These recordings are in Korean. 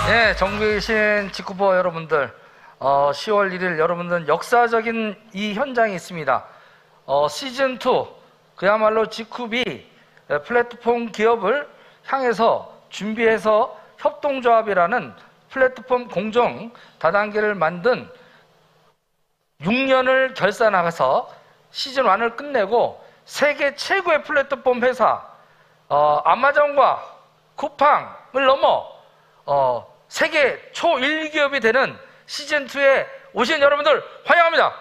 네, 정부이신 직구퍼 여러분들, 10월 1일 여러분들은 역사적인 이 현장이 있습니다. 시즌2, 그야말로 직구비 플랫폼 기업을 향해서 준비해서 협동조합이라는 플랫폼 공정 다단계를 만든 6년을 결산하면서 시즌1을 끝내고 세계 최고의 플랫폼 회사 아마존과 쿠팡을 넘어 세계 초1기업이 되는 시즌2에 오신 여러분들 환영합니다.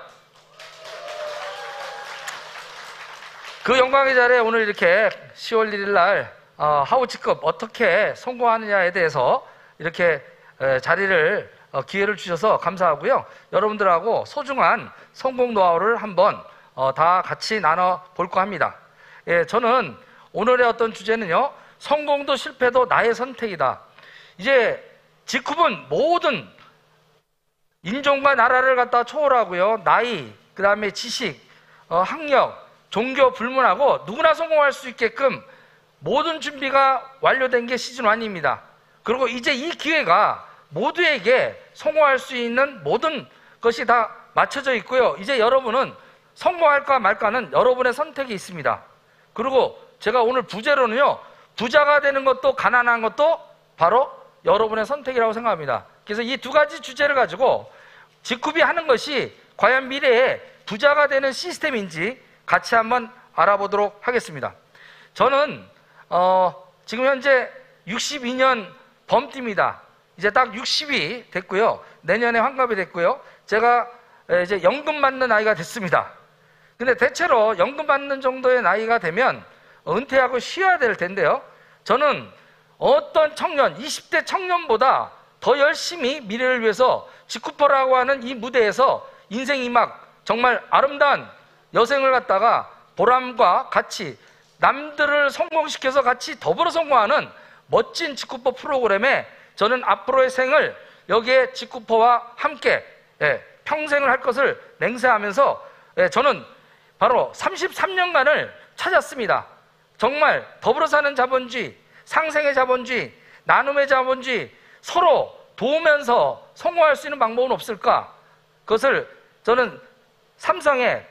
그 영광의 자리에 오늘 이렇게 10월 1일 날 하우 직급 어떻게 성공하느냐에 대해서 이렇게 자리를 기회를 주셔서 감사하고요. 여러분들하고 소중한 성공 노하우를 한번 다 같이 나눠볼까 합니다. 예, 저는 오늘의 어떤 주제는요, 성공도 실패도 나의 선택이다. 이제 직급은 모든 인종과 나라를 갖다 초월하고요, 나이, 그 다음에 지식, 학력, 종교 불문하고 누구나 성공할 수 있게끔 모든 준비가 완료된 게 시즌1입니다. 그리고 이제 이 기회가 모두에게 성공할 수 있는 모든 것이 다 맞춰져 있고요. 이제 여러분은 성공할까 말까는 여러분의 선택이 있습니다. 그리고 제가 오늘 부제로는요, 부자가 되는 것도 가난한 것도 바로 여러분의 선택이라고 생각합니다. 그래서 이 두 가지 주제를 가지고 직구비 하는 것이 과연 미래에 부자가 되는 시스템인지 같이 한번 알아보도록 하겠습니다. 저는 지금 현재 62년 범띠입니다. 이제 딱 60이 됐고요. 내년에 환갑이 됐고요. 제가 이제 연금 받는 나이가 됐습니다. 근데 대체로 연금 받는 정도의 나이가 되면 은퇴하고 쉬어야 될 텐데요. 저는 어떤 청년, 20대 청년보다 더 열심히 미래를 위해서 직구퍼라고 하는 이 무대에서 인생 이막 정말 아름다운 여생을 갖다가 보람과 같이 남들을 성공시켜서 같이 더불어 성공하는 멋진 직구퍼 프로그램에 저는 앞으로의 생을 여기에 직구퍼와 함께 평생을 할 것을 맹세하면서 저는 바로 33년간을 찾았습니다. 정말 더불어 사는 자본주의, 상생의 자본주의, 나눔의 자본주의, 서로 도우면서 성공할 수 있는 방법은 없을까? 그것을 저는 삼성에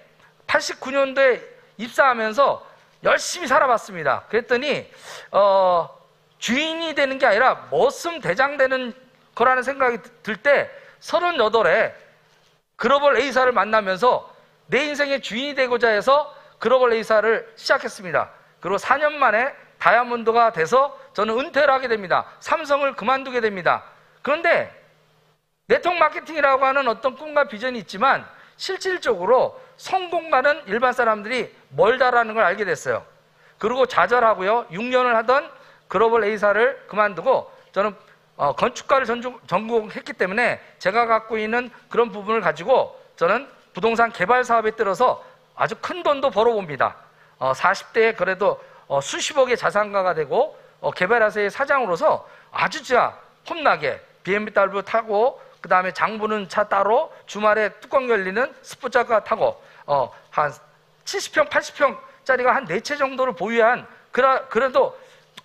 89년도에 입사하면서 열심히 살아봤습니다. 그랬더니 주인이 되는 게 아니라 머슴 대장 되는 거라는 생각이 들 때 38에 글로벌 A사를 만나면서 내 인생의 주인이 되고자 해서 글로벌 A사를 시작했습니다. 그리고 4년 만에 다이아몬드가 돼서 저는 은퇴를 하게 됩니다. 삼성을 그만두게 됩니다. 그런데 네트워크 마케팅이라고 하는 어떤 꿈과 비전이 있지만 실질적으로 성공과는 일반 사람들이 멀다라는 걸 알게 됐어요. 그리고 좌절하고요, 6년을 하던 글로벌 A사를 그만두고 저는 건축가를 전공했기 때문에 제가 갖고 있는 그런 부분을 가지고 저는 부동산 개발 사업에 들어서 아주 큰 돈도 벌어봅니다. 40대에 그래도 수십억의 자산가가 되고 개발회사의 사장으로서 아주 진짜 폼나게 BMW 타고 그 다음에 장보는 차 따로 주말에 뚜껑 열리는 스포츠카 타고 한 70평, 80평짜리가 한 4채 정도를 보유한 그래도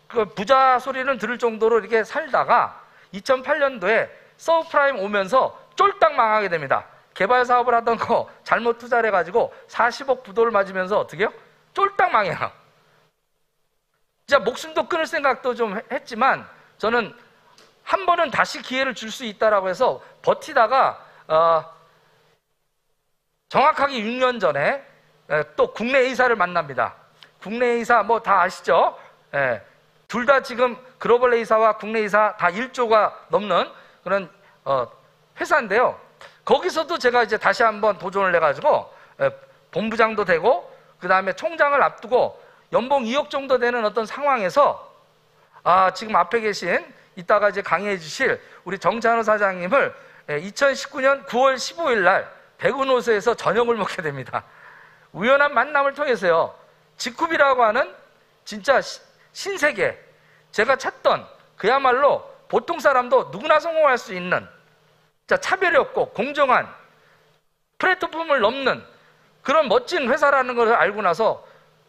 그 부자 소리는 들을 정도로 이렇게 살다가 2008년도에 서브프라임 오면서 쫄딱 망하게 됩니다. 개발 사업을 하던 거 잘못 투자를 해가지고 40억 부도를 맞으면서 어떻게 해요? 쫄딱 망해요. 진짜 목숨도 끊을 생각도 좀 했지만 저는 한 번은 다시 기회를 줄 수 있다라고 해서 버티다가 정확하게 6년 전에 또 국내 A사를 만납니다. 국내 A사 뭐 다 아시죠? 둘 다 지금 글로벌 A사와 국내 A사 다 1조가 넘는 그런 회사인데요. 거기서도 제가 이제 다시 한번 도전을 해가지고 본부장도 되고 그 다음에 총장을 앞두고 연봉 2억 정도 되는 어떤 상황에서 지금 앞에 계신 이따가 이제 강의해 주실 우리 정찬호 사장님을 2019년 9월 15일 날 백운호수에서 저녁을 먹게 됩니다. 우연한 만남을 통해서요, 직급이라고 하는 진짜 신세계, 제가 찾던 그야말로 보통 사람도 누구나 성공할 수 있는 차별이 없고 공정한 플랫폼을 넘는 그런 멋진 회사라는 것을 알고 나서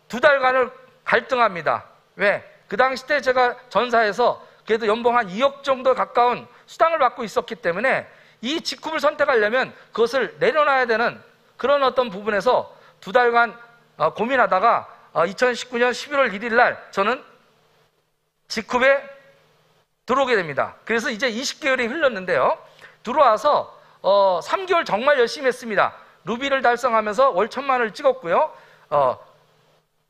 2달간을 갈등합니다. 왜? 그 당시 때 제가 전사에서 그래도 연봉 한 2억 정도 가까운 수당을 받고 있었기 때문에 이 직급을 선택하려면 그것을 내려놔야 되는 그런 어떤 부분에서 2달간 고민하다가 2019년 11월 1일 날 저는 직급에 들어오게 됩니다. 그래서 이제 20개월이 흘렀는데요. 들어와서 3개월 정말 열심히 했습니다. 루비를 달성하면서 월 1,000만을 찍었고요.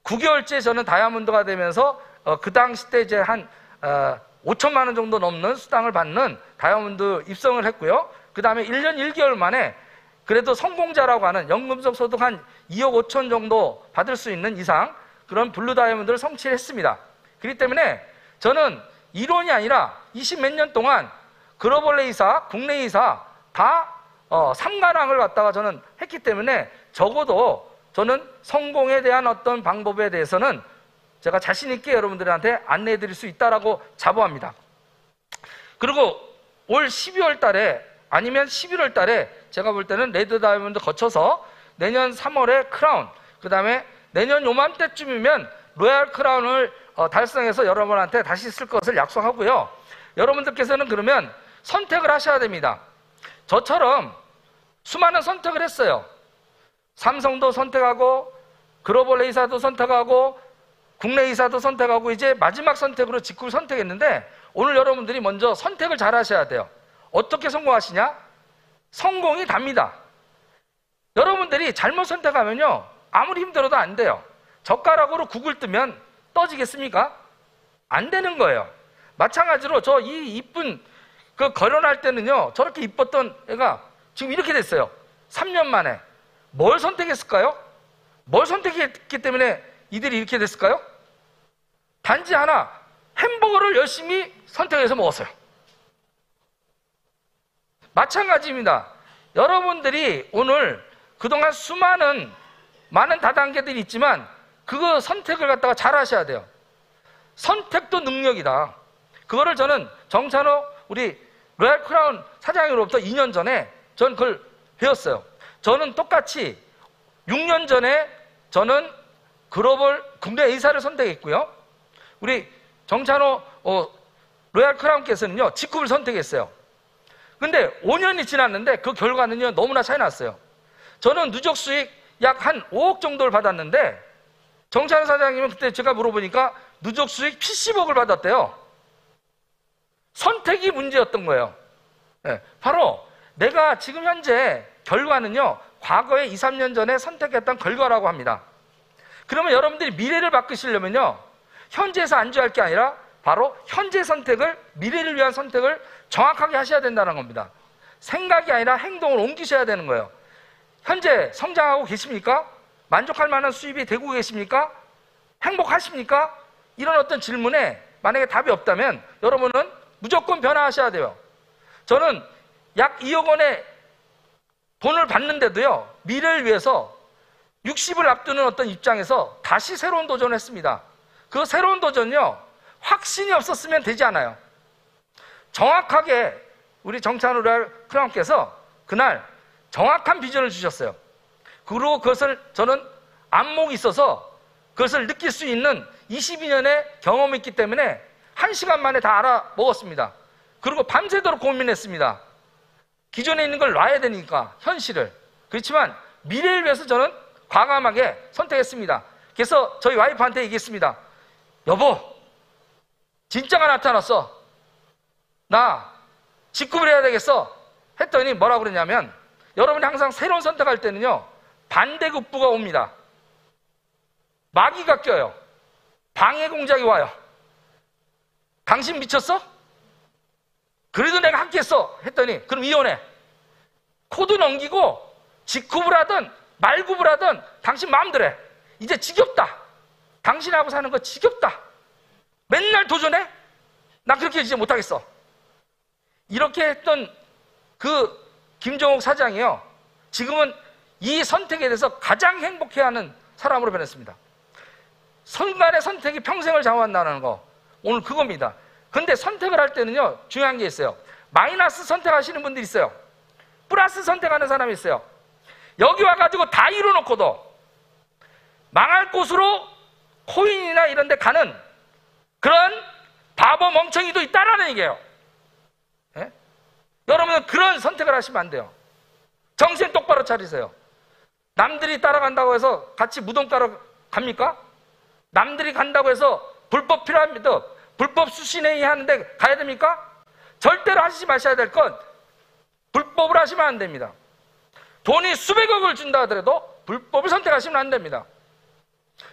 9개월째 저는 다이아몬드가 되면서 그 당시 때 이제 한 5천만 원 정도 넘는 수당을 받는 다이아몬드 입성을 했고요. 그 다음에 1년 1개월 만에 그래도 성공자라고 하는 연금적 소득 한 2억 5천 정도 받을 수 있는 이상 그런 블루 다이아몬드를 성취했습니다. 그렇기 때문에 저는 이론이 아니라 20 몇 년 동안 글로벌 A사, 국내 A사 다 3관왕을 갖다가 저는 했기 때문에 적어도 저는 성공에 대한 어떤 방법에 대해서는 제가 자신 있게 여러분들한테 안내해 드릴 수 있다라고 자부합니다. 그리고 올 12월 달에 아니면 11월 달에 제가 볼 때는 레드 다이아몬드 거쳐서 내년 3월에 크라운, 그 다음에 내년 요맘때쯤이면 로얄 크라운을 달성해서 여러분한테 다시 쓸 것을 약속하고요. 여러분들께서는 그러면 선택을 하셔야 됩니다. 저처럼 수많은 선택을 했어요. 삼성도 선택하고 글로벌 A사도 선택하고 국내 A사도 선택하고 이제 마지막 선택으로 직구를 선택했는데 오늘 여러분들이 먼저 선택을 잘 하셔야 돼요. 어떻게 성공하시냐? 성공이 답니다. 여러분들이 잘못 선택하면요 아무리 힘들어도 안 돼요. 젓가락으로 국을 뜨면 떠지겠습니까? 안 되는 거예요. 마찬가지로 저 이 이쁜 그 결혼할 때는요 저렇게 이뻤던 애가 지금 이렇게 됐어요. 3년 만에. 뭘 선택했을까요? 뭘 선택했기 때문에 이들이 이렇게 됐을까요? 단지 하나, 햄버거를 열심히 선택해서 먹었어요. 마찬가지입니다. 여러분들이 오늘 그동안 많은 다단계들이 있지만 그거 선택을 갖다가 잘 하셔야 돼요. 선택도 능력이다. 그거를 저는 정찬호 우리 로얄 크라운 사장으로부터 2년 전에 저는 그걸 배웠어요. 저는 똑같이 6년 전에 저는 글로벌 국내 A사를 선택했고요. 우리 정찬호 로얄 크라운께서는요 직급을 선택했어요. 근데 5년이 지났는데 그 결과는요 너무나 차이 났어요. 저는 누적 수익 약 한 5억 정도를 받았는데 정찬호 사장님은 그때 제가 물어보니까 누적 수익 70억을 받았대요. 선택이 문제였던 거예요. 네, 바로 내가 지금 현재 결과는요 과거에 2, 3년 전에 선택했던 결과라고 합니다. 그러면 여러분들이 미래를 바꾸시려면요 현재에서 안주할 게 아니라 바로 현재 선택을, 미래를 위한 선택을 정확하게 하셔야 된다는 겁니다. 생각이 아니라 행동을 옮기셔야 되는 거예요. 현재 성장하고 계십니까? 만족할 만한 수입이 되고 계십니까? 행복하십니까? 이런 어떤 질문에 만약에 답이 없다면 여러분은 무조건 변화하셔야 돼요. 저는 약 2억 원의 돈을 받는데도요 미래를 위해서 60을 앞두는 어떤 입장에서 다시 새로운 도전을 했습니다. 그 새로운 도전은요 확신이 없었으면 되지 않아요. 정확하게 우리 정찬호 로얄 크라운께서 그날 정확한 비전을 주셨어요. 그리고 그것을 저는 안목이 있어서 그것을 느낄 수 있는 22년의 경험이 있기 때문에 1시간 만에 다 알아먹었습니다. 그리고 밤새도록 고민했습니다. 기존에 있는 걸 놔야 되니까 현실을. 그렇지만 미래를 위해서 저는 과감하게 선택했습니다. 그래서 저희 와이프한테 얘기했습니다. 여보, 진짜가 나타났어. 나 직급을 해야 되겠어. 했더니 뭐라고 그러냐면 여러분이 항상 새로운 선택할 때는요 반대급부가 옵니다. 마귀가 껴요. 방해 공작이 와요. 당신 미쳤어? 그래도 내가 함께했어. 했더니 그럼 이혼해. 코드 넘기고 직급을 하든 말급을 하든 당신 마음대로 해. 이제 지겹다. 당신하고 사는 거 지겹다. 맨날 도전해? 나 그렇게 이제 못하겠어. 이렇게 했던 그 김종욱 사장이요 지금은 이 선택에 대해서 가장 행복해하는 사람으로 변했습니다. 순간의 선택이 평생을 좌우한다는 거 오늘 그겁니다. 근데 선택을 할 때는요 중요한 게 있어요. 마이너스 선택하시는 분들이 있어요. 플러스 선택하는 사람이 있어요. 여기 와가지고 다 이뤄놓고도 망할 곳으로 코인이나 이런 데 가는 그런 바보 멍청이도 있다라는 얘기예요. 예? 여러분은 그런 선택을 하시면 안 돼요. 정신 똑바로 차리세요. 남들이 따라간다고 해서 같이 무덤 따라 갑니까? 남들이 간다고 해서 불법 피라미드, 불법 수신회의 하는데 가야 됩니까? 절대로 하시지 마셔야 될 건 불법을 하시면 안 됩니다. 돈이 수백억을 준다 하더라도 불법을 선택하시면 안 됩니다.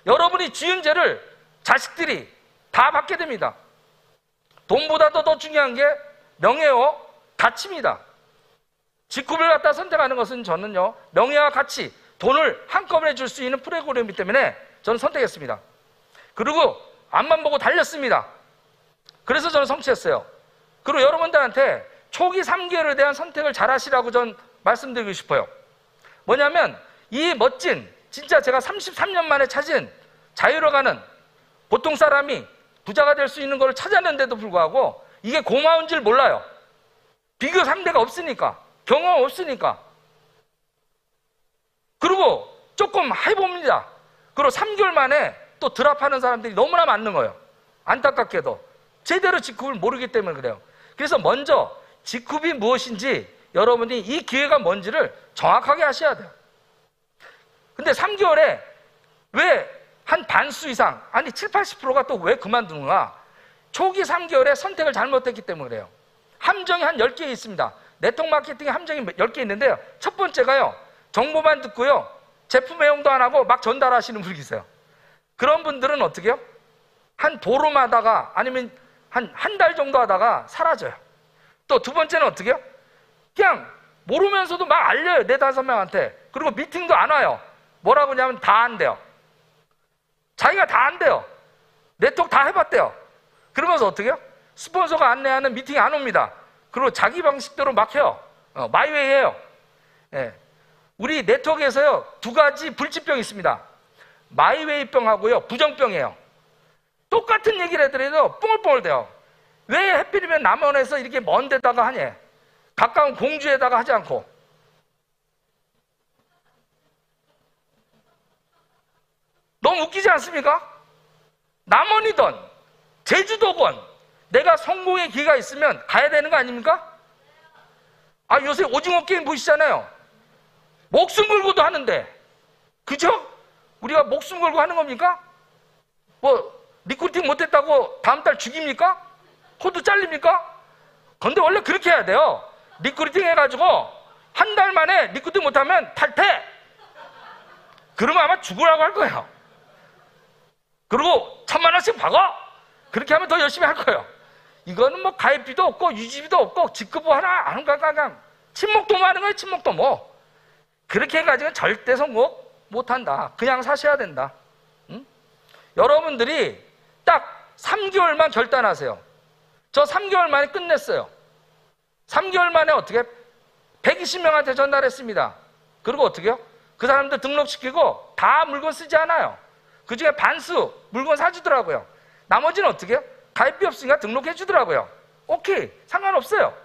여러분이 지은 죄를 자식들이 다 받게 됩니다. 돈보다도 더 중요한 게 명예와 가치입니다. 직급을 갖다 선택하는 것은 저는요, 명예와 가치, 돈을 한꺼번에 줄 수 있는 프로그램이기 때문에 저는 선택했습니다. 그리고 앞만 보고 달렸습니다. 그래서 저는 성취했어요. 그리고 여러분들한테 초기 3개월에 대한 선택을 잘 하시라고 전 말씀드리고 싶어요. 뭐냐면 이 멋진, 진짜 제가 33년 만에 찾은 자유로 가는 보통 사람이 부자가 될 수 있는 걸 찾았는데도 불구하고 이게 고마운 줄 몰라요. 비교 상대가 없으니까, 경험 없으니까. 그리고 조금 해봅니다. 그리고 3개월 만에 또 드랍하는 사람들이 너무나 많은 거예요. 안타깝게도 제대로 직급을 모르기 때문에 그래요. 그래서 먼저 직급이 무엇인지 여러분이 이 기회가 뭔지를 정확하게 하셔야 돼요. 근데 3개월에 왜 한 반수 이상, 아니 70, 80%가 또 왜 그만두는가? 초기 3개월에 선택을 잘못했기 때문에 그래요. 함정이 한 10개 있습니다. 네트워크 마케팅에 함정이 10개 있는데요. 첫 번째가요, 정보만 듣고요, 제품 애용도 안 하고 막 전달하시는 분이 계세요. 그런 분들은 어떻게 해요? 한 보름 하다가 아니면 한 달 정도 하다가 사라져요. 또 두 번째는 어떻게 해요? 그냥 모르면서도 막 알려요. 4-5명한테. 그리고 미팅도 안 와요. 뭐라고 하냐면 다 안 돼요. 자기가 다 안 돼요. 네트워크 다 해봤대요. 그러면서 어떻게 해요? 스폰서가 안내하는 미팅에 안 옵니다. 그리고 자기 방식대로 막 해요. 마이웨이 해요. 예. 우리 네트워크에서요, 2가지 불치병이 있습니다. 마이웨이병하고요, 부정병이에요. 똑같은 얘기를 해드려도 뽕을뽕을 대요. 왜 하필이면 남원에서 이렇게 먼 데다가 하냐? 가까운 공주에다가 하지 않고. 너무 웃기지 않습니까? 남원이든 제주도건 내가 성공의 기회가 있으면 가야 되는 거 아닙니까? 아, 요새 오징어 게임 보시잖아요. 목숨 걸고도 하는데, 그죠? 우리가 목숨 걸고 하는 겁니까? 뭐 리크루팅 못했다고 다음 달 죽입니까? 코드 잘립니까? 근데 원래 그렇게 해야 돼요. 리크루팅 해가지고 한 달 만에 리크루팅 못하면 탈퇴! 그러면 아마 죽으라고 할 거예요. 그리고 1000만 원씩 박아! 그렇게 하면 더 열심히 할 거예요. 이거는 뭐 가입비도 없고 유지비도 없고 직급도 하나 안 하는 거야. 친목도 뭐 하는 거예요. 친목도 뭐. 그렇게 해가지고 절대 성공 못한다. 그냥 사셔야 된다. 응? 여러분들이 딱 3개월만 결단하세요. 저 3개월 만에 끝냈어요. 3개월 만에 어떻게 120명한테 전달했습니다. 그리고 어떻게 해요? 그 사람들 등록시키고 다 물건 쓰지 않아요. 그 중에 반수 물건 사주더라고요. 나머지는 어떻게 해요? 가입비 없으니까 등록해 주더라고요. 오케이, 상관없어요.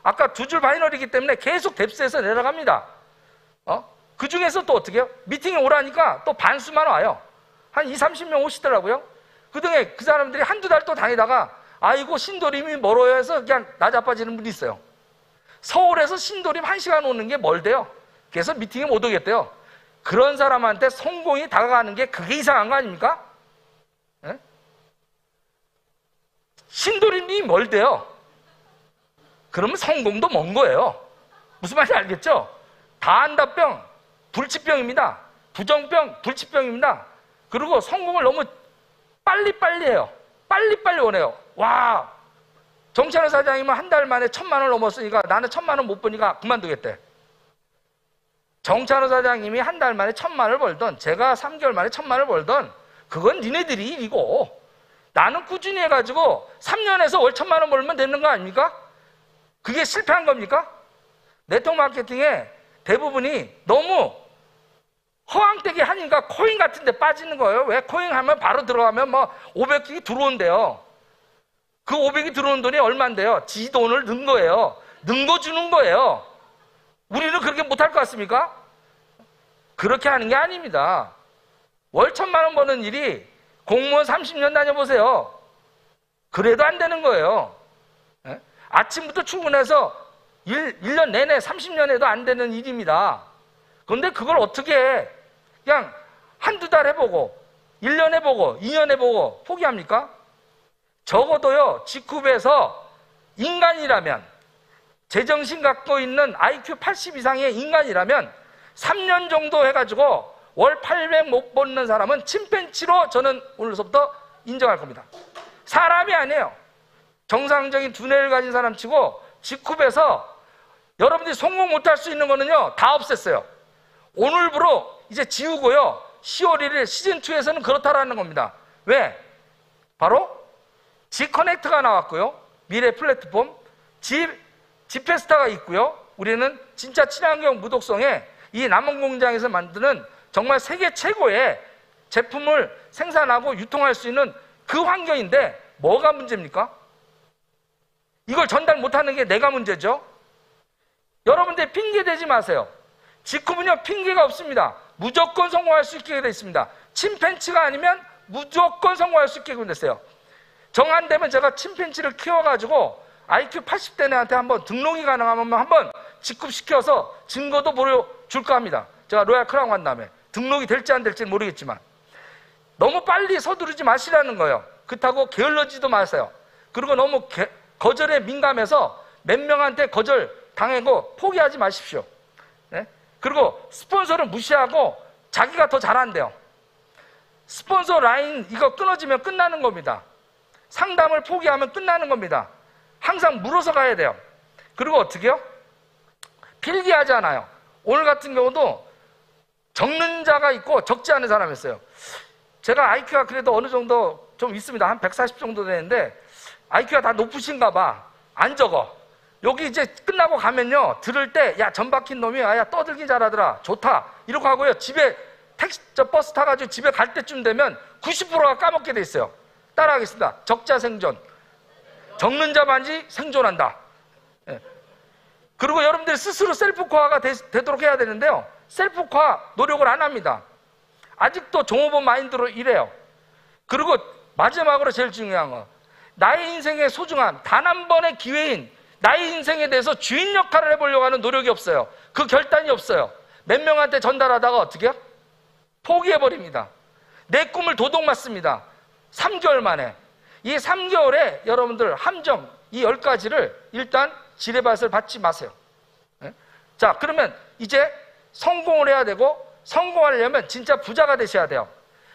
아까 2줄 바이너리이기 때문에 계속 뎁스에서 내려갑니다. 그 중에서 또 어떻게 해요? 미팅에 오라니까 또 반수만 와요. 한 20-30명 오시더라고요. 그 등에 그 사람들이 한두 달 또 다니다가 아이고 신도림이 멀어요 해서 그냥 나자빠지는 분이 있어요. 서울에서 신도림 1시간 오는 게 멀대요. 그래서 미팅에 못 오겠대요. 그런 사람한테 성공이 다가가는 게 그게 이상한 거 아닙니까? 예? 신도림이 멀대요. 그러면 성공도 먼 거예요. 무슨 말인지 알겠죠? 다 안다병, 불치병입니다. 부정병, 불치병입니다. 그리고 성공을 너무 빨리빨리 해요. 빨리빨리 원해요. 와, 정찬호 사장님은 한 달 만에 1000만 원을 넘었으니까 나는 1000만 원 못 버니까 그만두겠대. 정찬호 사장님이 한 달 만에 1000만 원을 벌던 제가 3개월 만에 1000만 원을 벌던 그건 니네들이 일이고 나는 꾸준히 해가지고 3년에서 월 1000만 원 벌면 되는 거 아닙니까? 그게 실패한 겁니까? 네트워크 마케팅에 대부분이 너무 허황되게 하니까 코인 같은 데 빠지는 거예요. 왜? 코인 하면 바로 들어가면 뭐 500이 들어온대요. 그 500이 들어온 돈이 얼만데요? 지 돈을 넣은 거예요. 넣은 거 주는 거예요. 우리는 그렇게 못할 것 같습니까? 그렇게 하는 게 아닙니다. 월 1000만 원 버는 일이 공무원 30년 다녀보세요. 그래도 안 되는 거예요. 예? 아침부터 출근해서 1년 내내 30년 해도 안 되는 일입니다. 그런데 그걸 어떻게 그냥 한두 달 해보고 1년 해보고 2년 해보고 포기합니까? 적어도요, 직급에서 인간이라면, 제정신 갖고 있는 IQ 80 이상의 인간이라면 3년 정도 해가지고 월 800 못 버는 사람은 침팬치로 저는 오늘서부터 인정할 겁니다. 사람이 아니에요. 정상적인 두뇌를 가진 사람 치고 직급에서 여러분들이 성공 못할 수 있는 거는요, 다 없앴어요. 오늘부로 이제 지우고요, 10월 1일 시즌2에서는 그렇다라는 겁니다. 왜? 바로 G커넥트가 나왔고요, 미래 플랫폼, G페스타가 있고요, 우리는 진짜 친환경 무독성의 이 남원공장에서 만드는 정말 세계 최고의 제품을 생산하고 유통할 수 있는 그 환경인데 뭐가 문제입니까? 이걸 전달 못하는 게 내가 문제죠. 여러분들 핑계 대지 마세요. 직급은요, 핑계가 없습니다. 무조건 성공할 수 있게 되어 있습니다. 침팬치가 아니면 무조건 성공할 수 있게 됐어요. 정한되면 제가 침팬치를 키워가지고 IQ 80대 애한테 한번 등록이 가능하면 한번 직급시켜서 증거도 보여줄까 합니다. 제가 로얄 크라운 간 다음에 등록이 될지 안 될지는 모르겠지만, 너무 빨리 서두르지 마시라는 거예요. 그렇다고 게을러지도 마세요. 그리고 너무 거절에 민감해서 몇 명한테 거절 당하고 포기하지 마십시오. 네? 그리고 스폰서를 무시하고 자기가 더 잘한대요. 스폰서 라인 이거 끊어지면 끝나는 겁니다. 상담을 포기하면 끝나는 겁니다. 항상 물어서 가야 돼요. 그리고 어떻게요? 필기하지 않아요. 오늘 같은 경우도 적는 자가 있고 적지 않은 사람이 있어요. 제가 IQ가 그래도 어느 정도 좀 있습니다. 한 140 정도 되는데 IQ가 다 높으신가 봐. 안 적어. 여기 이제 끝나고 가면요, 들을 때 야, 전 박힌 놈이 야, 떠들긴 잘하더라, 좋다 이러고 하고요, 집에 버스 타가지고 집에 갈 때쯤 되면 90%가 까먹게 돼 있어요. 따라하겠습니다. 적자 생존, 적는 자 반지 생존한다. 예. 그리고 여러분들이 스스로 셀프코어가 되도록 해야 되는데요, 셀프코어 노력을 안 합니다. 아직도 종업원 마인드로 일해요. 그리고 마지막으로 제일 중요한 거, 나의 인생의 소중함, 단 한 번의 기회인 나의 인생에 대해서 주인 역할을 해보려고 하는 노력이 없어요. 그 결단이 없어요. 몇 명한테 전달하다가 어떻게 해요? 포기해버립니다. 내 꿈을 도둑맞습니다. 3개월 만에. 이 3개월에 여러분들 함정, 이 10가지를 일단 지뢰밭을 받지 마세요. 네? 자, 그러면 이제 성공을 해야 되고, 성공하려면 진짜 부자가 되셔야 돼요.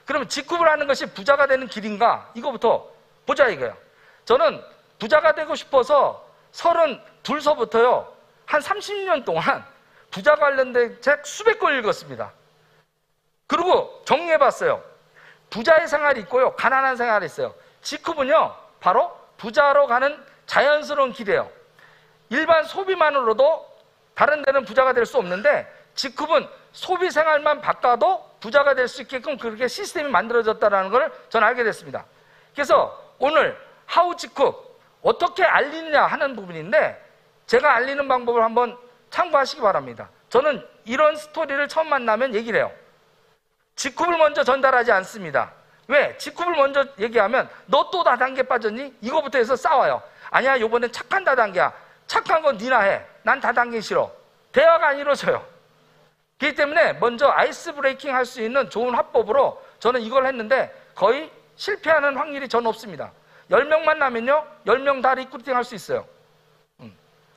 그러면 직급을 하는 것이 부자가 되는 길인가? 이거부터 보자 이거예요. 저는 부자가 되고 싶어서 32서부터요, 한 30년 동안 부자 관련된 책 수백 권 읽었습니다. 그리고 정리해봤어요. 부자의 생활이 있고요, 가난한 생활이 있어요. 직급은요, 바로 부자로 가는 자연스러운 길이에요. 일반 소비만으로도 다른 데는 부자가 될 수 없는데, 직급은 소비 생활만 바꿔도 부자가 될 수 있게끔 그렇게 시스템이 만들어졌다는 걸 저는 알게 됐습니다. 그래서 오늘 하우 직급 어떻게 알리느냐 하는 부분인데, 제가 알리는 방법을 한번 참고하시기 바랍니다. 저는 이런 스토리를 처음 만나면 얘기를 해요. 직급을 먼저 전달하지 않습니다. 왜? 직급을 먼저 얘기하면 너 또 다단계 빠졌니? 이거부터 해서 싸워요. 아니야, 요번엔 착한 다단계야. 착한 건 니나 해. 난 다단계 싫어. 대화가 안 이루어져요. 그렇기 때문에 먼저 아이스 브레이킹 할 수 있는 좋은 화법으로 저는 이걸 했는데 거의 실패하는 확률이 전 없습니다. 10명 만나면요, 10명 다 리크루팅 할 수 있어요.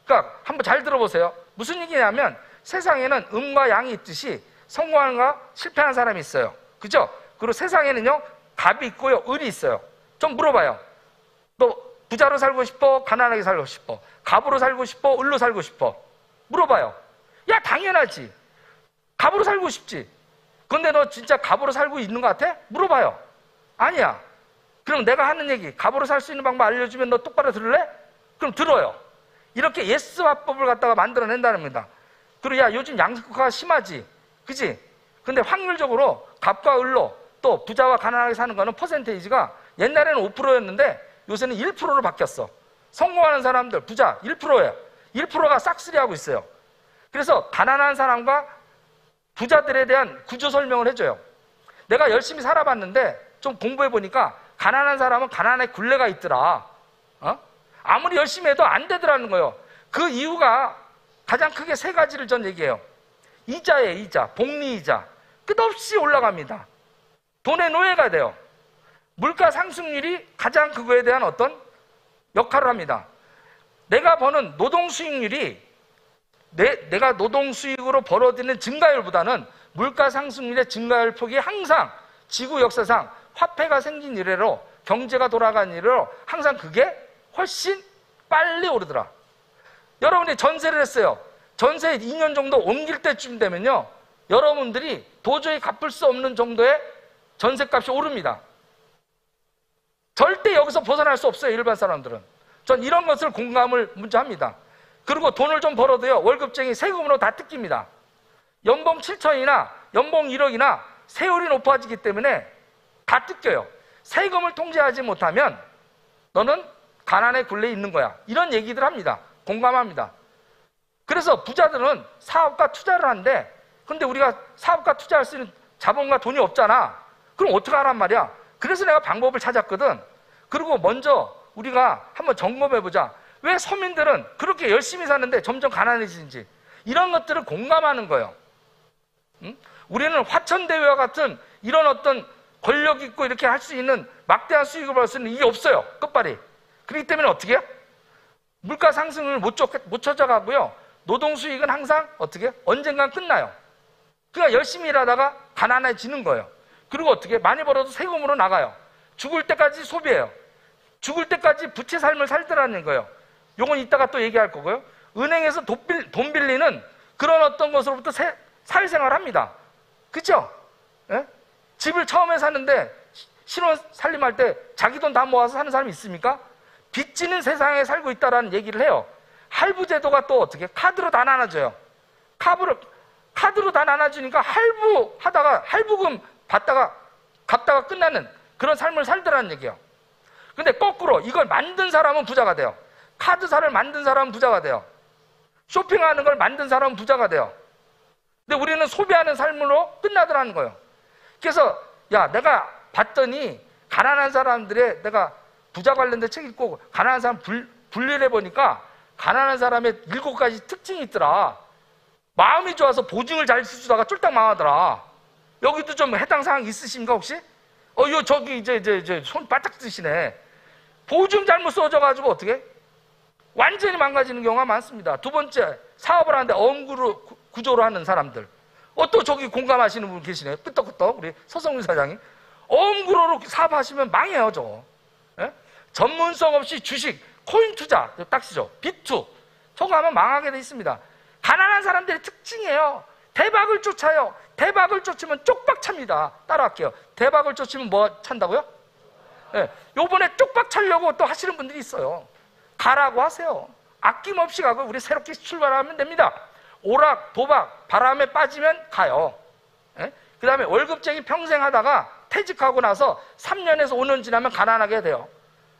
그러니까 한번 잘 들어보세요. 무슨 얘기냐면, 세상에는 음과 양이 있듯이 성공하는가 실패하는 사람이 있어요. 그죠? 그리고 세상에는요, 갑이 있고요, 을이 있어요. 좀 물어봐요. 너 부자로 살고 싶어? 가난하게 살고 싶어? 갑으로 살고 싶어? 을로 살고 싶어? 물어봐요. 야, 당연하지. 갑으로 살고 싶지. 근데 너 진짜 갑으로 살고 있는 것 같아? 물어봐요. 아니야. 그럼 내가 하는 얘기, 갑으로 살 수 있는 방법 알려주면 너 똑바로 들을래? 그럼 들어요. 이렇게 예스 화법을 갖다가 만들어낸다는 겁니다. 그리고 야, 요즘 양극화가 심하지, 그치? 근데 확률적으로 갑과 을로 또 부자와 가난하게 사는 거는 퍼센테이지가 옛날에는 5%였는데 요새는 1%로 바뀌었어. 성공하는 사람들, 부자 1%예요. 1%가 싹쓸이 하고 있어요. 그래서 가난한 사람과 부자들에 대한 구조 설명을 해줘요. 내가 열심히 살아봤는데 좀 공부해보니까 가난한 사람은 가난의 굴레가 있더라. 아무리 열심히 해도 안 되더라는 거예요. 그 이유가 가장 크게 세 가지를 전 얘기해요. 이자예요, 이자. 복리이자. 끝없이 올라갑니다. 돈의 노예가 돼요. 물가 상승률이 가장 그거에 대한 어떤 역할을 합니다. 내가 버는 노동 수익률이 내가 노동 수익으로 벌어들이는 증가율보다는 물가 상승률의 증가율 폭이 항상 지구 역사상 화폐가 생긴 이래로 경제가 돌아간 이래로 항상 그게 훨씬 빨리 오르더라. 여러분이 전세를 했어요. 전세 2년 정도 옮길 때쯤 되면요, 여러분들이 도저히 갚을 수 없는 정도의 전세값이 오릅니다. 절대 여기서 벗어날 수 없어요, 일반 사람들은. 전 이런 것을 공감을 먼저 합니다. 그리고 돈을 좀 벌어도요, 월급쟁이 세금으로 다 뜯깁니다. 연봉 7천이나 연봉 1억이나 세율이 높아지기 때문에 다 뜯겨요. 세금을 통제하지 못하면 너는 가난의 굴레에 있는 거야. 이런 얘기들 합니다. 공감합니다. 그래서 부자들은 사업과 투자를 하는데, 근데 우리가 사업과 투자할 수 있는 자본과 돈이 없잖아. 그럼 어떻게 하란 말이야? 그래서 내가 방법을 찾았거든. 그리고 먼저 우리가 한번 점검해보자. 왜 서민들은 그렇게 열심히 사는데 점점 가난해지는지, 이런 것들을 공감하는 거예요. 우리는 화천대유와 같은 이런 어떤 권력 있고 이렇게 할 수 있는 막대한 수익을 벌 수 있는 이게 없어요, 끝발이. 그렇기 때문에 어떻게 해요? 물가 상승을 못 찾아가고요, 노동 수익은 항상 어떻게 해요? 언젠간 끝나요. 그러니까 열심히 일하다가 가난해지는 거예요. 그리고 어떻게 해요? 많이 벌어도 세금으로 나가요. 죽을 때까지 소비해요. 죽을 때까지 부채 삶을 살더라는 거예요. 요건 이따가 또 얘기할 거고요. 은행에서 돈 빌리는 그런 어떤 것으로부터 사회생활을 합니다. 그렇죠? 예? 집을 처음에 사는데 신혼 살림할 때 자기 돈 다 모아서 사는 사람이 있습니까? 빚지는 세상에 살고 있다라는 얘기를 해요. 할부 제도가 또 어떻게? 카드로 다 나눠줘요. 카드로 다 나눠주니까 할부하다가 할부금 갚다가 끝나는 그런 삶을 살더라는 얘기예요. 근데 거꾸로 이걸 만든 사람은 부자가 돼요. 카드사를 만든 사람은 부자가 돼요. 쇼핑하는 걸 만든 사람은 부자가 돼요. 근데 우리는 소비하는 삶으로 끝나더라는 거예요. 그래서 야, 내가 봤더니 가난한 사람들의, 내가 부자 관련된 책 읽고 가난한 사람 분류를 해보니까 가난한 사람의 7가지 특징이 있더라. 마음이 좋아서 보증을 잘 쓰다가 쫄딱 망하더라. 여기도 좀 해당 사항 있으신가 혹시? 저기 이제 손 바짝 뜨시네. 보증 잘못 써져가지고 어떻게? 완전히 망가지는 경우가 많습니다. 두 번째, 사업을 하는데 어음구로 구조로 하는 사람들. 또 저기 공감하시는 분 계시네요. 끄떡끄떡 우리 서성윤 사장님. 어음구로로 사업하시면 망해요, 저거. 예? 전문성 없이 주식, 코인 투자, 딱시죠. 비투. 저거 하면 망하게 돼 있습니다. 가난한 사람들의 특징이에요. 대박을 쫓아요. 대박을 쫓으면 쪽박 찹니다. 따라할게요. 대박을 쫓으면 뭐 찬다고요? 예. 요번에 쪽박 차려고 또 하시는 분들이 있어요. 가라고 하세요. 아낌없이 가고 우리 새롭게 출발하면 됩니다. 오락, 도박, 바람에 빠지면 가요. 예? 그 다음에 월급쟁이 평생 하다가 퇴직하고 나서 3년에서 5년 지나면 가난하게 돼요.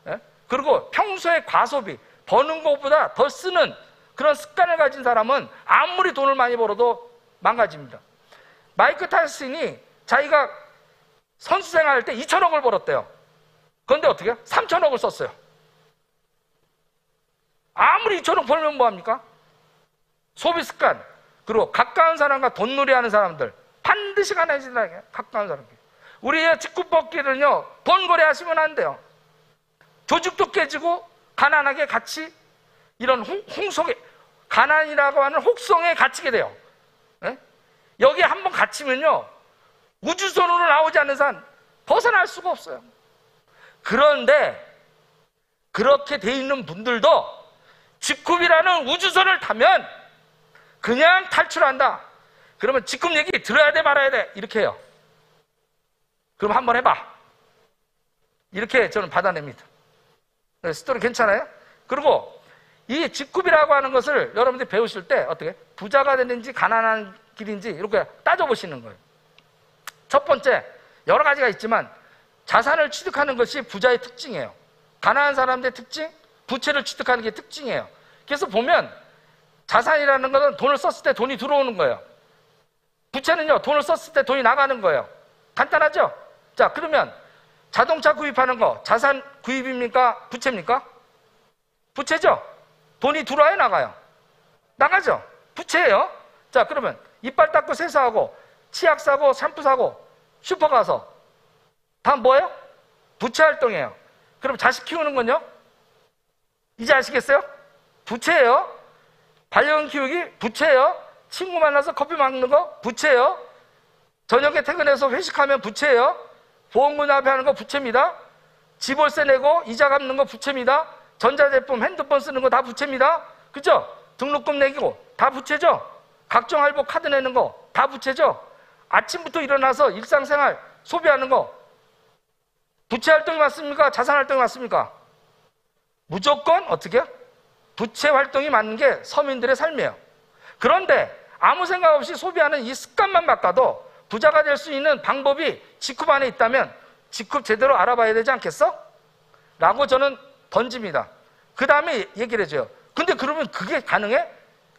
예? 그리고 평소에 과소비, 버는 것보다 더 쓰는 그런 습관을 가진 사람은 아무리 돈을 많이 벌어도 망가집니다. 마이크 타이슨이 자기가 선수 생활할 때 2천억을 벌었대요. 그런데 어떻게 해요? 3천억을 썼어요. 아무리 2천억 벌면 뭐합니까? 소비 습관, 그리고 가까운 사람과 돈놀이 하는 사람들 반드시 가난해진다. 가까운 사람들. 우리의 직구법기는요, 번거래 하시면 안 돼요. 조직도 깨지고 가난하게 같이 이런 홍속에, 가난이라고 하는 혹성에 갇히게 돼요. 예? 여기에 한번 갇히면요, 우주선으로 나오지 않는 산 벗어날 수가 없어요. 그런데 그렇게 돼 있는 분들도 직급이라는 우주선을 타면 그냥 탈출한다. 그러면 직급 얘기 들어야 돼 말아야 돼? 이렇게 해요. 그럼 한번 해봐. 이렇게 저는 받아냅니다. 스토리 괜찮아요? 그리고 이 직급이라고 하는 것을 여러분들이 배우실 때 어떻게? 부자가 되는지 가난한 길인지 이렇게 따져보시는 거예요. 첫 번째, 여러 가지가 있지만 자산을 취득하는 것이 부자의 특징이에요. 가난한 사람들의 특징, 부채를 취득하는 게 특징이에요. 그래서 보면 자산이라는 것은 돈을 썼을 때 돈이 들어오는 거예요. 부채는요, 돈을 썼을 때 돈이 나가는 거예요. 간단하죠? 자, 그러면 자동차 구입하는 거 자산 구입입니까? 부채입니까? 부채죠? 돈이 들어와요, 나가요? 나가죠? 부채예요. 자, 그러면 이빨 닦고 세수하고 치약 사고 샴푸 사고 슈퍼 가서 다 뭐예요? 부채 활동이에요. 그럼 자식 키우는 건요? 이제 아시겠어요? 부채예요. 반려견 키우기 부채예요. 친구 만나서 커피 먹는 거 부채예요. 저녁에 퇴근해서 회식하면 부채예요. 보험금 납입하는 거 부채입니다. 지월세 내고 이자 갚는 거 부채입니다. 전자제품 핸드폰 쓰는 거 다 부채입니다. 그죠? 등록금 내기고 다 부채죠? 각종 할부 카드 내는 거 다 부채죠? 아침부터 일어나서 일상생활 소비하는 거 부채 활동이 맞습니까? 자산 활동이 맞습니까? 무조건 어떻게 해요? 부채 활동이 맞는 게 서민들의 삶이에요. 그런데 아무 생각 없이 소비하는 이 습관만 바꿔도 부자가 될 수 있는 방법이 직급 안에 있다면 직급 제대로 알아봐야 되지 않겠어? 라고 저는 던집니다. 그 다음에 얘기를 해줘요. 근데 그러면 그게 가능해?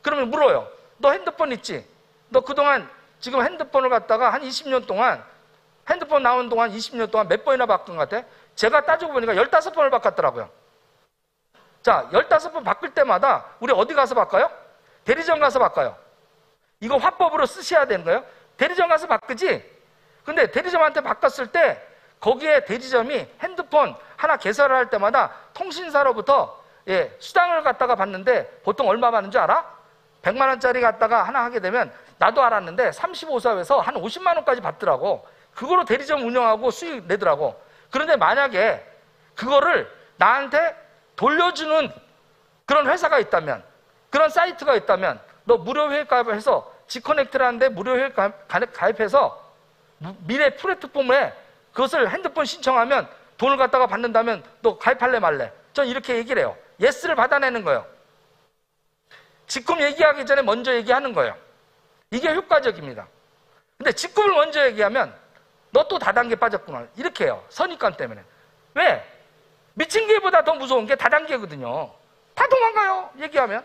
그러면 물어요. 너 핸드폰 있지? 너 그동안 지금 핸드폰을 갖다가 한 20년 동안 핸드폰 나온 동안 20년 동안 몇 번이나 바꾼 것 같아? 제가 따지고 보니까 15번을 바꿨더라고요. 자, 15번 바꿀 때마다 우리 어디 가서 바꿔요? 대리점 가서 바꿔요. 이거 화법으로 쓰셔야 되는 거예요. 대리점 가서 바꾸지? 근데 대리점한테 바꿨을 때 거기에 대리점이 핸드폰 하나 개설을 할 때마다 통신사로부터 수당을 갖다가 받는데 보통 얼마 받는 줄 알아? 100만 원짜리 갖다가 하나 하게 되면 나도 알았는데 35사업에서 한 50만 원까지 받더라고. 그거로 대리점 운영하고 수익 내더라고. 그런데 만약에 그거를 나한테 돌려주는 그런 회사가 있다면, 그런 사이트가 있다면 너 무료 회원 가입해서 지커넥트라는데 무료 회원 가입해서 미래 플랫폼에 그것을 핸드폰 신청하면 돈을 갖다가 받는다면 너 가입할래 말래? 전 이렇게 얘기를 해요. 예스를 받아내는 거예요. 직급 얘기하기 전에 먼저 얘기하는 거예요. 이게 효과적입니다. 근데 직급을 먼저 얘기하면 너 또 다단계 빠졌구나 이렇게 해요. 선입관 때문에. 왜? 미친 개보다 더 무서운 게 다단계거든요. 다 도망가요 얘기하면.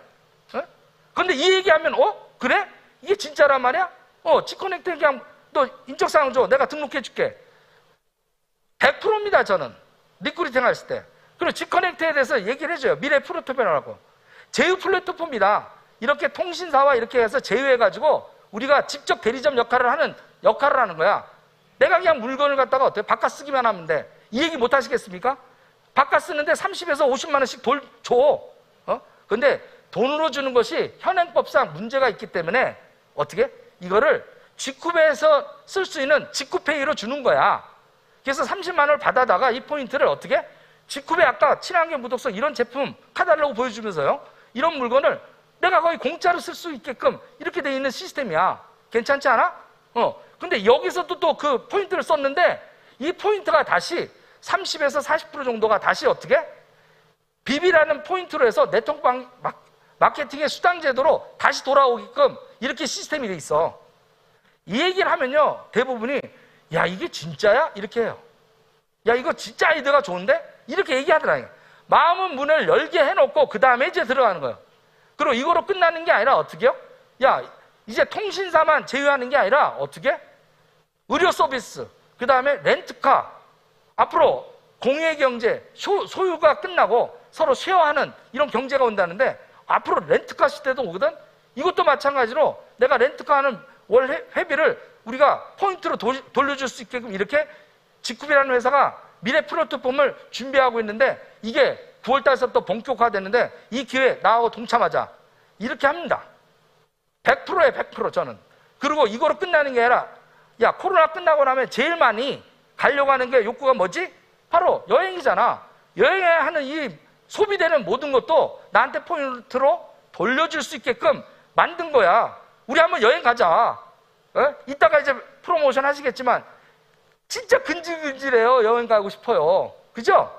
그런데 이 얘기하면 그래? 이게 진짜란 말이야? 지커넥트 얘기하면 너 인적사항 줘. 내가 등록해 줄게. 100%입니다 저는. 리크루팅 했을 때. 그리고 지커넥트에 대해서 얘기를 해줘요. 미래 플랫폼이라고. 제휴 플랫폼이다. 이렇게 통신사와 이렇게 해서 제휴해가지고 우리가 직접 대리점 역할을 하는 거야. 내가 그냥 물건을 갖다가 어때요? 바꿔 쓰기만 하면 돼. 이 얘기 못 하시겠습니까? 바꿔 쓰는데 30에서 50만 원씩 줘. 근데 돈으로 주는 것이 현행법상 문제가 있기 때문에 어떻게? 이거를 직급에서 쓸 수 있는 직급페이로 주는 거야. 그래서 30만 원을 받아다가 이 포인트를 어떻게? 직급에 아까 친환경 무독성 이런 제품 카달로그 보여주면서요. 이런 물건을 내가 거의 공짜로 쓸 수 있게끔 이렇게 돼 있는 시스템이야. 괜찮지 않아? 근데 여기서도 또 그 포인트를 썼는데 이 포인트가 다시 30에서 40% 정도가 다시 어떻게? 비비라는 포인트로 해서 네트워크 마케팅의 수당 제도로 다시 돌아오게끔 이렇게 시스템이 돼 있어. 이 얘기를 하면요. 대부분이 야 이게 진짜야? 이렇게 해요. 야 이거 진짜 아이디어가 좋은데? 이렇게 얘기하더라고요. 마음은 문을 열게 해놓고 그 다음에 이제 들어가는 거예요. 그리고 이거로 끝나는 게 아니라 어떻게 해요? 야 이제 통신사만 제휴하는 게 아니라 어떻게? 의료 서비스, 그 다음에 렌트카, 앞으로 공유의 경제, 소유가 끝나고 서로 쉐어하는 이런 경제가 온다는데 앞으로 렌트카 시대도 오거든? 이것도 마찬가지로 내가 렌트카 하는 월 회비를 우리가 포인트로 돌려줄 수 있게끔 이렇게 직급이라는 회사가 미래 플랫폼을 준비하고 있는데 이게 9월달서부터 본격화되는데 이 기회에 나하고 동참하자. 이렇게 합니다. 100%에 100% 저는. 그리고 이거로 끝나는 게 아니라 야 코로나 끝나고 나면 제일 많이 가려고 하는 게 욕구가 뭐지? 바로 여행이잖아. 여행에 하는 이 소비되는 모든 것도 나한테 포인트로 돌려줄 수 있게끔 만든 거야. 우리 한번 여행 가자. 이따가 이제 프로모션 하시겠지만 진짜 근질근질해요. 여행 가고 싶어요. 그죠?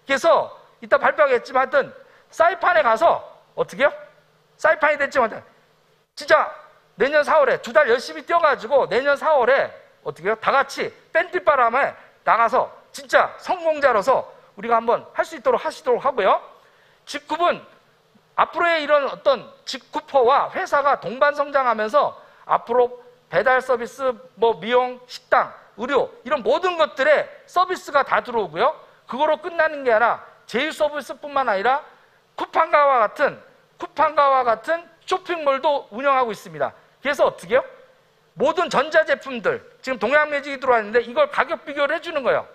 그래서 이따 발표하겠지만 하여튼 사이판에 가서 어떻게 해요? 사이판이 됐지만 진짜 내년 4월에 2달 열심히 뛰어가지고 내년 4월에 어떻게 해요? 다 같이 뺀뒷바람에 나가서 진짜 성공자로서 우리가 한번 할 수 있도록 하시도록 하고요. 직급은 앞으로의 이런 어떤 직급화와 회사가 동반 성장하면서 앞으로 배달 서비스, 미용, 식당, 의료 이런 모든 것들의 서비스가 다 들어오고요. 그거로 끝나는 게 아니라 제휴 서비스뿐만 아니라 쿠팡가와 같은 쇼핑몰도 운영하고 있습니다. 그래서 어떻게 해요? 모든 전자제품들, 지금 동양매직이 들어왔는데 이걸 가격 비교를 해주는 거예요.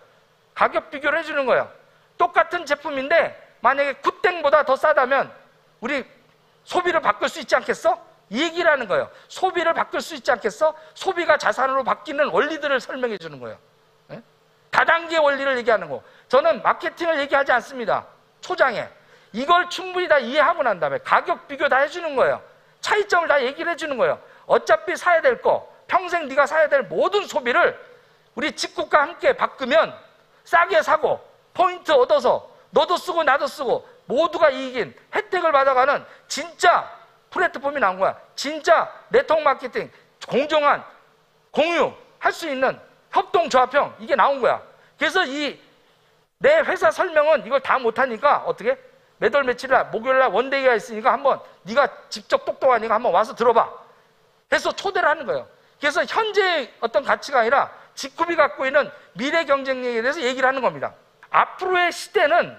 가격 비교를 해주는 거예요. 똑같은 제품인데 만약에 굿땡보다 더 싸다면 우리 소비를 바꿀 수 있지 않겠어? 이 얘기를 하는 거예요. 소비를 바꿀 수 있지 않겠어? 소비가 자산으로 바뀌는 원리들을 설명해 주는 거예요. 네? 다단계 원리를 얘기하는 거. 저는 마케팅을 얘기하지 않습니다. 초장에. 이걸 충분히 다 이해하고 난 다음에 가격 비교 다 해주는 거예요. 차이점을 다 얘기를 해주는 거예요. 어차피 사야 될 거, 평생 네가 사야 될 모든 소비를 우리 직국과 함께 바꾸면 싸게 사고 포인트 얻어서 너도 쓰고 나도 쓰고 모두가 이익인 혜택을 받아가는 진짜 플랫폼이 나온 거야. 진짜 네트워크 마케팅, 공정한 공유할 수 있는 협동조합형 이게 나온 거야. 그래서 내 회사 설명은 이걸 다 못하니까 어떻게? 매달 며칠날 목요일날 원데이가 있으니까 한번 네가 직접 똑똑하니까 한번 와서 들어봐 해서 초대를 하는 거예요. 그래서 현재의 어떤 가치가 아니라 직급이 갖고 있는 미래 경쟁력에 대해서 얘기를 하는 겁니다. 앞으로의 시대는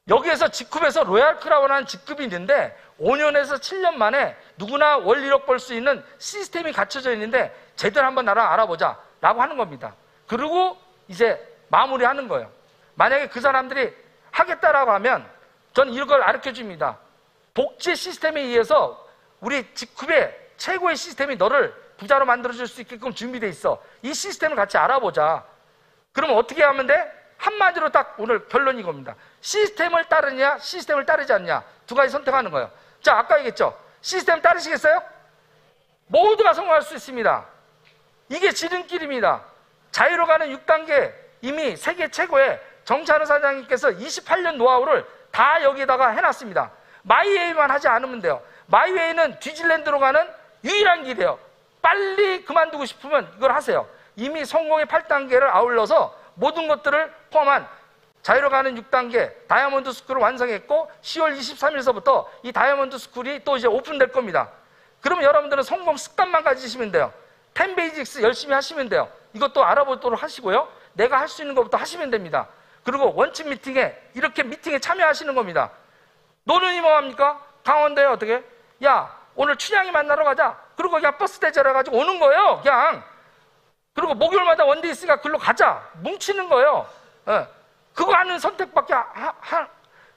여기에서 직급에서 로얄 크라운이라는 직급이 있는데 5년에서 7년 만에 누구나 월 1억 벌 수 있는 시스템이 갖춰져 있는데 제대로 한번 나랑 알아보자 라고 하는 겁니다. 그리고 이제 마무리하는 거예요. 만약에 그 사람들이 하겠다라고 하면 저는 이걸 가르쳐 줍니다. 복지 시스템에 의해서 우리 직급의 최고의 시스템이 너를 부자로 만들어줄 수 있게끔 준비되어 있어. 이 시스템을 같이 알아보자. 그러면 어떻게 하면 돼? 한마디로 딱 오늘 결론이 이겁니다. 시스템을 따르냐, 시스템을 따르지 않냐. 두 가지 선택하는 거예요. 자, 아까 얘기했죠. 시스템 따르시겠어요? 모두가 성공할 수 있습니다. 이게 지름길입니다. 자유로 가는 6단계 이미 세계 최고의 정찬우 사장님께서 28년 노하우를 다 여기다가 해놨습니다. 마이웨이만 하지 않으면 돼요. 마이웨이는 뒤질랜드로 가는 유일한 길이에요. 빨리 그만두고 싶으면 이걸 하세요. 이미 성공의 8단계를 아울러서 모든 것들을 포함한 자유로 가는 6단계 다이아몬드 스쿨을 완성했고 10월 23일서부터 이 다이아몬드 스쿨이 또 이제 오픈될 겁니다. 그러면 여러분들은 성공 습관만 가지시면 돼요. 10 베이직스 열심히 하시면 돼요. 이것도 알아보도록 하시고요. 내가 할 수 있는 것부터 하시면 됩니다. 그리고 원칙 미팅에 이렇게 미팅에 참여하시는 겁니다. 노는이 뭐합니까? 강원도에 어떻게? 야, 오늘 춘향이 만나러 가자. 그리고 그냥 버스 대절해가지고 오는 거예요. 그냥. 그리고 목요일마다 원데이 있으니까 글로 가자. 뭉치는 거예요. 예. 그거 하는 선택밖에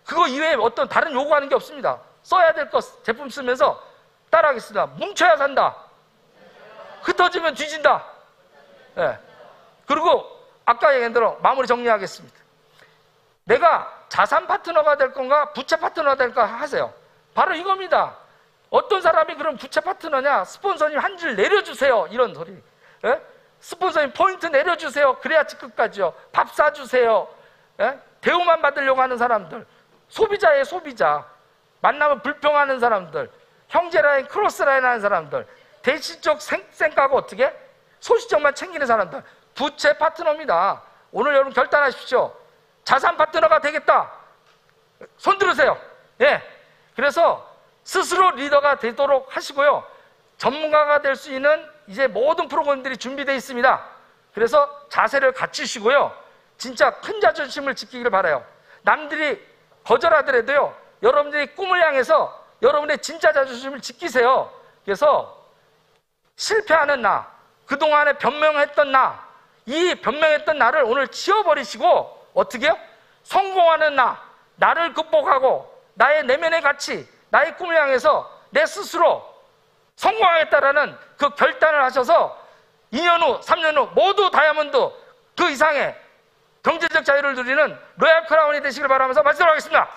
그거 이외에 어떤 다른 요구하는 게 없습니다. 써야 될 것 제품 쓰면서 따라하겠습니다. 뭉쳐야 산다. 흩어지면 뒤진다. 예. 그리고 아까 얘기한 대로 마무리 정리하겠습니다. 내가 자산 파트너가 될 건가 부채 파트너가 될까 하세요. 바로 이겁니다. 어떤 사람이 그럼 부채 파트너냐? 스폰서님 한 줄 내려주세요. 이런 소리. 예? 스폰서님 포인트 내려주세요. 그래야 직급까지요. 밥 사주세요. 예? 대우만 받으려고 하는 사람들. 소비자예요, 소비자. 만나면 불평하는 사람들. 형제라인, 크로스라인 하는 사람들. 대시적 생각하고 어떻게? 소시적만 챙기는 사람들. 부채 파트너입니다. 오늘 여러분 결단하십시오. 자산 파트너가 되겠다. 손 들으세요. 예. 그래서 스스로 리더가 되도록 하시고요. 전문가가 될 수 있는 이제 모든 프로그램들이 준비되어 있습니다. 그래서 자세를 갖추시고요. 진짜 큰 자존심을 지키기를 바라요. 남들이 거절하더라도요. 여러분들이 꿈을 향해서 여러분의 진짜 자존심을 지키세요. 그래서 실패하는 나, 그동안에 변명했던 나, 이 변명했던 나를 오늘 지워버리시고 어떻게 해요? 성공하는 나, 나를 극복하고 나의 내면의 가치, 나의 꿈을 향해서 내 스스로 성공하겠다라는 그 결단을 하셔서 2년 후, 3년 후 모두 다이아몬드 그 이상의 경제적 자유를 누리는 로얄 크라운이 되시길 바라면서 마치도록 하겠습니다.